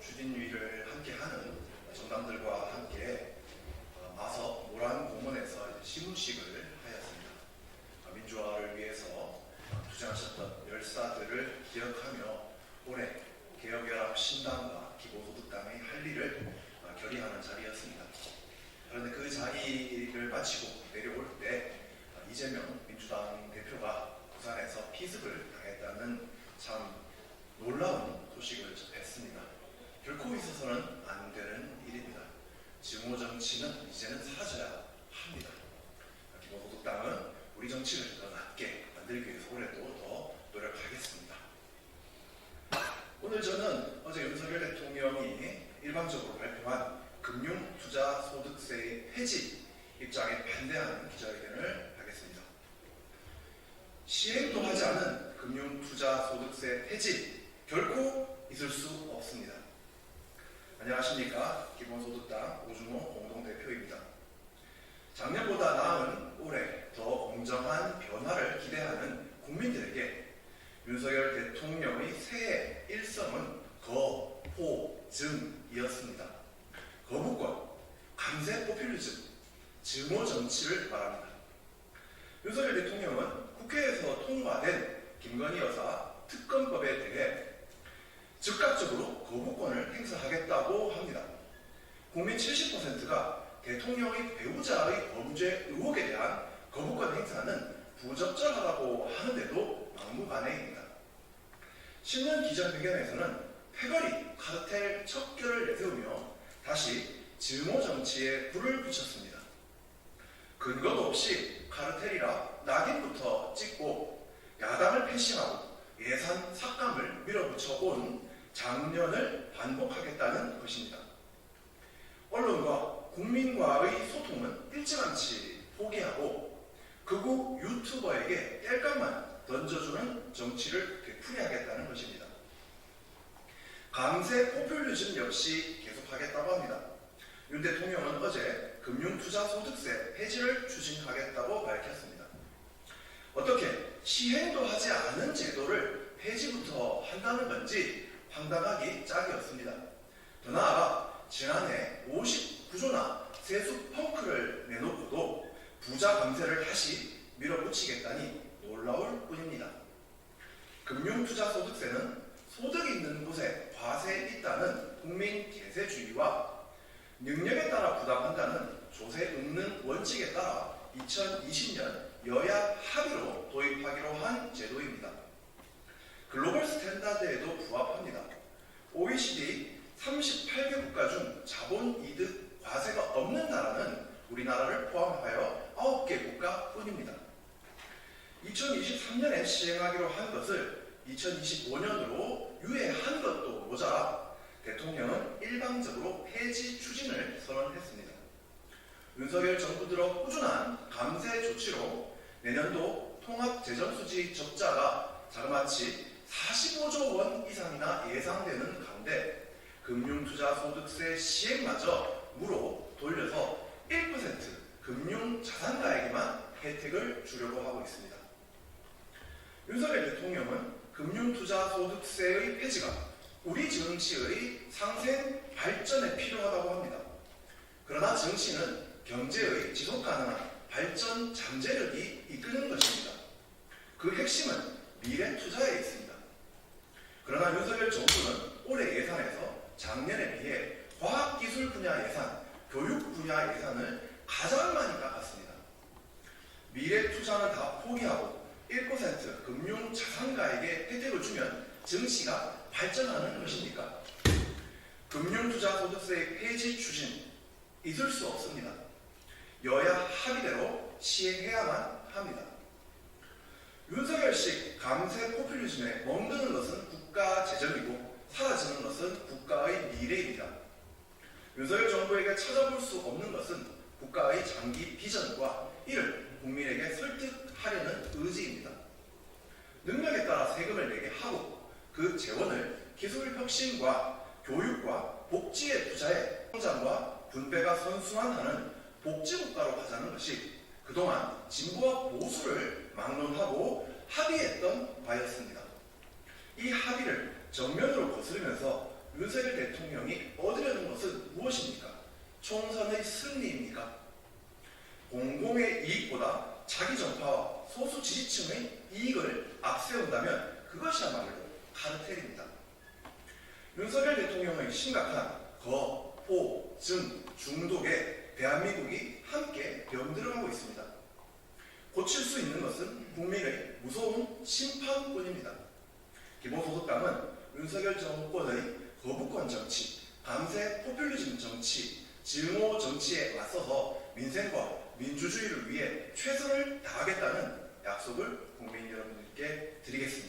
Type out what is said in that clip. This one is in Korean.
추진위를 함께하는 정당들과 함께 마석 모란공원에서 시문식을 하였습니다. 민주화를 위해서 투쟁하셨던 열사들을 기억하며 올해 개혁연합 신당과 기본소득당의 할 일을 결의하는 자리였습니다. 그런데 그 자리를 마치고 내려올 때 이재명 민주당 대표가 부산에서 피습을 당했다는 참 놀라운 소식을 접했습니다. 결코 있어서는 안 되는 일입니다. 증오 정치는 이제는 사라져야 합니다. 기본소득당은 우리 정치를 더 낫게 만들기 위해서 올해도 더 노력하겠습니다. 오늘 저는 어제 윤석열 대통령이 일방적으로 발표한 금융투자소득세의 폐지 입장에 반대하는 기자회견을 하겠습니다. 시행도 하지 않은 금융투자소득세 폐지 결코 있을 수 없습니다. 안녕하십니까. 기본소득당 오준호 공동대표입니다. 작년보다 나은 올해 더 공정한 변화를 기대하는 국민들에게 윤석열 대통령의 새해 일성은 거, 포, 증이었습니다. 거부권, 강세 포퓰리즘, 증오 정치를 말합니다. 윤석열 대통령은 국회에서 통과된 김건희 여사 특검법에 대해 즉각적으로 거부권을 행사하겠다고 합니다. 국민 70%가 대통령의 배우자의 범죄 의혹에 대한 거부권 행사는 부적절하다고 하는데도 막무가내입니다. 신년 기자회견에서는 패거리 카르텔 척결을 내세우며 다시 증오 정치에 불을 붙였습니다. 근거도 없이 카르텔이라 낙인부터 찍고 야당을 패싱하고 예산 삭감을 밀어붙여 온 장년을 반복하겠다는 것입니다. 언론과 국민과의 소통은 일찌감치 포기하고 극우 유튜버에게 땔감만 던져주는 정치를 되풀이하겠다는 것입니다. 강세 포퓰리즘 역시 계속하겠다고 합니다. 윤 대통령은 어제 금융투자소득세 폐지를 추진하겠다고 밝혔습니다. 어떻게 시행도 하지 않은 제도를 폐지부터 한다는 건지 황당하기 짝이었습니다. 더 나아가 지난해 59조나 세수 펑크를 내놓고도 부자 강세를 다시 밀어붙이겠다니 놀라울 뿐입니다. 금융투자소득세는 소득이 있는 곳에 과세 있다는 국민 계세주의와 능력에 따라 부담한다는 조세 없는 원칙에 따라 2020년 여야 합의로 도입하기로 한 제도입니다. 글로벌 스탠다드에도 부합합니다. OECD 38개 국가 중 자본이득 과세가 없는 나라는 우리나라를 포함하여 9개 국가뿐입니다. 2023년에 시행하기로 한 것을 2025년으로 유예한 것도 모자라 대통령은 일방적으로 폐지 추진을 선언했습니다. 윤석열 정부 들어 꾸준한 감세 조치로 내년도 통합재정수지 적자가 자그마치 45조 원 이상이나 예상되는 가운데 금융투자소득세 시행마저 무로 돌려서 1% 금융자산가에게만 혜택을 주려고 하고 있습니다. 윤석열 대통령은 금융투자소득세의 폐지가 우리 정치의 상생 발전에 필요하다고 합니다. 그러나 정치는 경제의 지속가능한 발전 잠재력이 이끄는 것입니다. 그 핵심은 미래 투자에 있습니다. 그러나 윤석열 정부는 올해 예산에서 작년에 비해 과학기술 분야 예산, 교육 분야 예산을 가장 많이 깎았습니다. 미래 투자는 다 포기하고 1% 금융자산가에게 혜택을 주면 정치가 발전하는 것입니까? 금융투자소득세의 폐지 추진 있을 수 없습니다. 여야 합의대로 시행해야만 합니다. 윤석열식 강세 포퓰리즘에 멍드는 것은 국가 재정이고 사라지는 것은 국가의 미래입니다. 윤석열 정부에게 찾아볼 수 없는 것은 국가의 장기 비전과 이를 국민에게 설득하려는 의지입니다. 능력에 따라 세금을 내게 하고 그 재원을 기술 혁신과 교육과 복지에 투자해 성장과 분배가 선순환하는 복지국가로 가자는 것이 그동안 진보와 보수를 막론하고 합의했던 바였습니다. 이 합의를 정면으로 거스르면서 윤석열 대통령이 얻으려는 것은 무엇입니까? 총선의 승리입니까? 공공의 이익보다 자기 전파와 소수 지지층의 이익을 앞세운다면 그것이야말로 카르텔입니다. 윤석열 대통령의 심각한 거, 호, 증, 중독에 대한민국이 함께 병들어가고 있습니다. 고칠 수 있는 것은 국민의 무서운 심판뿐입니다. 기본소득당은 윤석열 정권의 거부권 정치, 강세 포퓰리즘 정치, 증오 정치에 맞서서 민생과 민주주의를 위해 최선을 다하겠다는 약속을 국민 여러분들께 드리겠습니다.